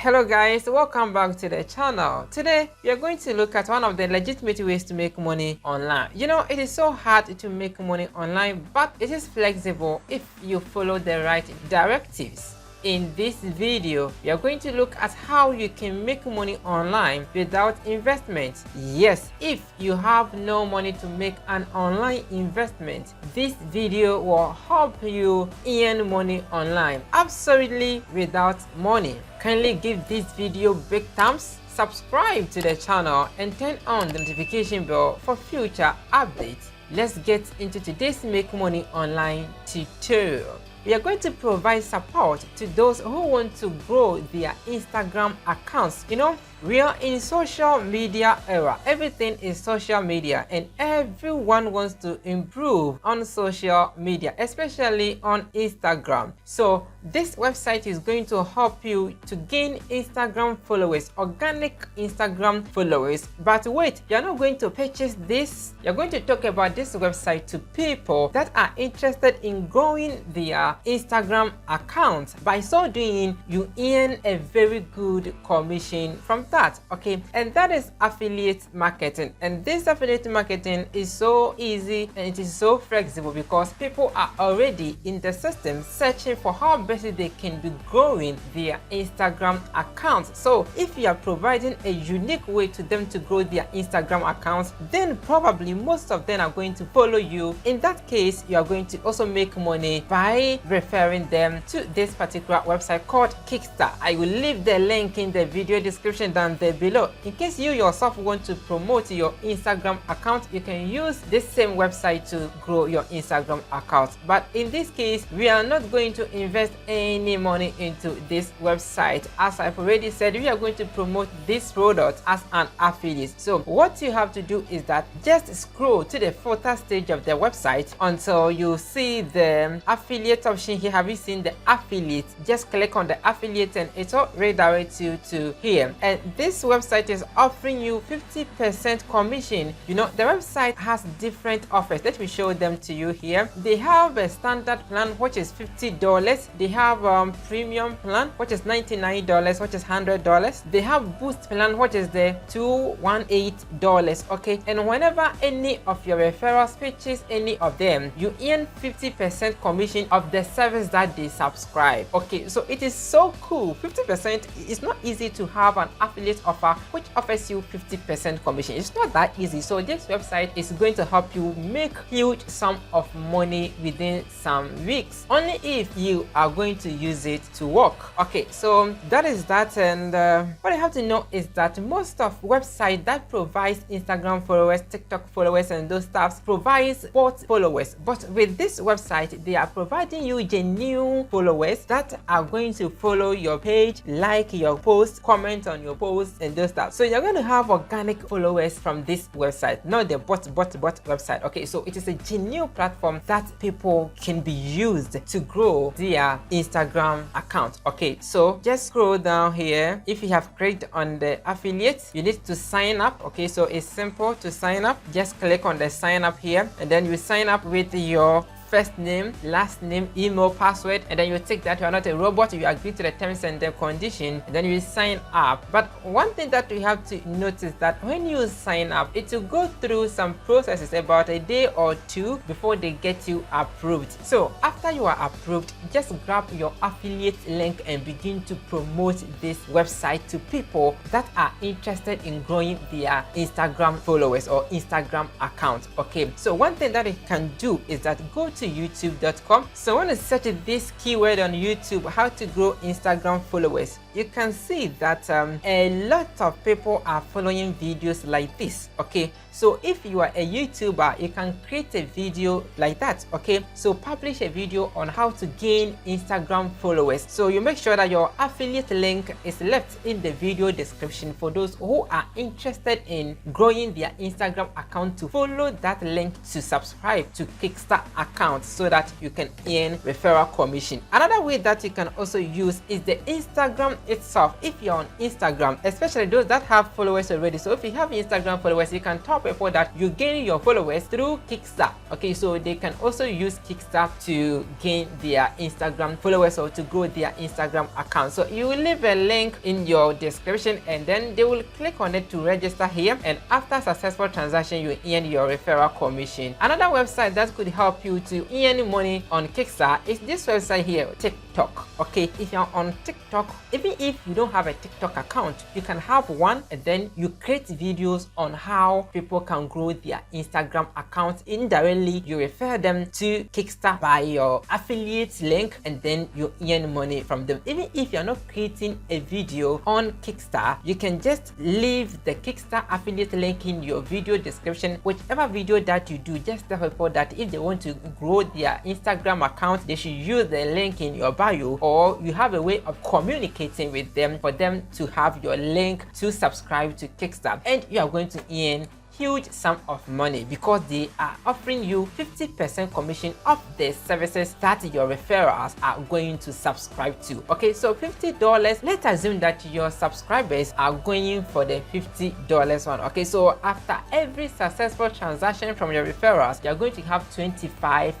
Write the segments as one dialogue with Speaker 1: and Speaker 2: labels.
Speaker 1: Hello guys, welcome back to the channel. Today we are going to look at one of the legitimate ways to make money online. You know, it is so hard to make money online, but it is flexible if you follow the right directives. In this video, we are going to look at how you can make money online without investment. Yes, if you have no money to make an online investment, this video will help you earn money online absolutely without money. Kindly give this video big thumbs, subscribe to the channel, and turn on the notification bell for future updates. Let's get into today's make money online tutorial. We are going to provide support to those who want to grow their Instagram accounts. You know, we are in social media era. Everything is social media and everyone wants to improve on social media, especially on Instagram. So this website is going to help you to gain Instagram followers, organic Instagram followers. But wait, you're not going to purchase this. You're going to talk about this website to people that are interested in growing their Instagram account. By so doing, you earn a very good commission from that. Okay, and that is affiliate marketing. And this affiliate marketing is so easy and it is so flexible because people are already in the system searching for how best they can be growing their Instagram accounts. So if you are providing a unique way to them to grow their Instagram accounts, then probably most of them are going to follow you. In that case, you are going to also make money by referring them to this particular website called Kickstarter. I will leave the link in the video description down there below. In case you yourself want to promote your Instagram account, you can use this same website to grow your Instagram account. But in this case, we are not going to invest any money into this website. As I've already said, we are going to promote this product as an affiliate. So what you have to do is that just scroll to the footer stage of the website until you see the affiliate option here. Have you seen the affiliate? Just click on the affiliate and it will redirect you to here. And this website is offering you 50% commission. You know, the website has different offers. Let me show them to you here. They have a standard plan, which is $50. They have premium plan, which is $99, which is $100. They have boost plan, which is the $218. Okay, and whenever any of your referrals purchase any of them, you earn 50% commission of the service that they subscribe. Okay, so it is so cool. 50%. It's not easy to have an affiliate offer which offers you 50% commission. It's not that easy. So this website is going to help you make huge sum of money within some weeks, only if you are going to use it to work. Okay, so that is that. And what I have to know is that most of websites that provides Instagram followers, TikTok followers, and those stuffs provides bot followers. But with this website, they are providing you genuine followers that are going to follow your page, like your post, comment on your post, and those stuff. So you're going to have organic followers from this website, not the bot website. Okay, so it is a genuine platform that people can be used to grow their Instagram account. Okay, so just scroll down here. If you have clicked on the affiliate, you need to sign up. Okay, so it's simple to sign up. Just click on the sign up here, and then you sign up with your first name, last name, email, password, and then you take that you are not a robot, you agree to the terms and the condition, and then you sign up. But one thing that you have to notice that when you sign up, it will go through some processes, about a day or two before they get you approved. So after you are approved, just grab your affiliate link and begin to promote this website to people that are interested in growing their Instagram followers or Instagram account. Okay, so one thing that you can do is that go to youtube.com. So when you search this keyword on YouTube, how to grow Instagram followers, you can see that a lot of people are following videos like this. Okay, so if you are a YouTuber, you can create a video like that. Okay, so publish a video on how to gain Instagram followers. So you make sure that your affiliate link is left in the video description for those who are interested in growing their Instagram account to follow that link to subscribe to Kickstarter account. account so that you can earn referral commission. Another way that you can also use is the Instagram itself. If you're on Instagram, especially those that have followers already, so if you have Instagram followers, you can tell people that you gain your followers through Kickstarter. Okay, so they can also use Kickstarter to gain their Instagram followers or to grow their Instagram account. So you will leave a link in your description and then they will click on it to register here, and after successful transaction you earn your referral commission. Another website that could help you to earn money on Kickstarter is this website here, TikTok. Okay, if you're on TikTok, even if you don't have a TikTok account, you can have one, and then you create videos on how people can grow their Instagram account. Indirectly you refer them to Kickstarter by your affiliate link, and then you earn money from them. Even if you're not creating a video on Kickstarter, you can just leave the Kickstarter affiliate link in your video description. Whichever video that you do, just tell people that if they want to grow their Instagram account, they should use the link in your bio, or you have a way of communicating with them for them to have your link to subscribe to Kickstarter, and you are going to earn huge sum of money because they are offering you 50% commission of the services that your referrals are going to subscribe to. Okay, so $50. Let's assume that your subscribers are going for the $50 one. Okay, so after every successful transaction from your referrals, you're going to have $25.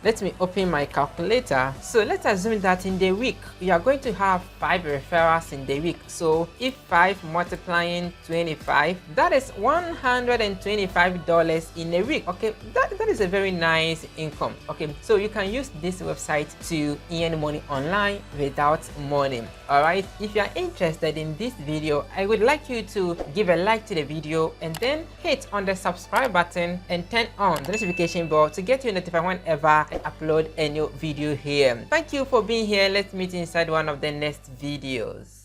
Speaker 1: Let me open my calculator. So let's assume that in the week you are going to have 5 referrals in the week. So if 5 multiplying 25, that is $125 in a week. Okay, that is a very nice income. Okay, so you can use this website to earn money online without money. All right, if you are interested in this video, I would like you to give a like to the video and then hit on the subscribe button and turn on the notification bell to get you notified whenever I upload a new video here. Thank you for being here. Let's meet inside one of the next videos.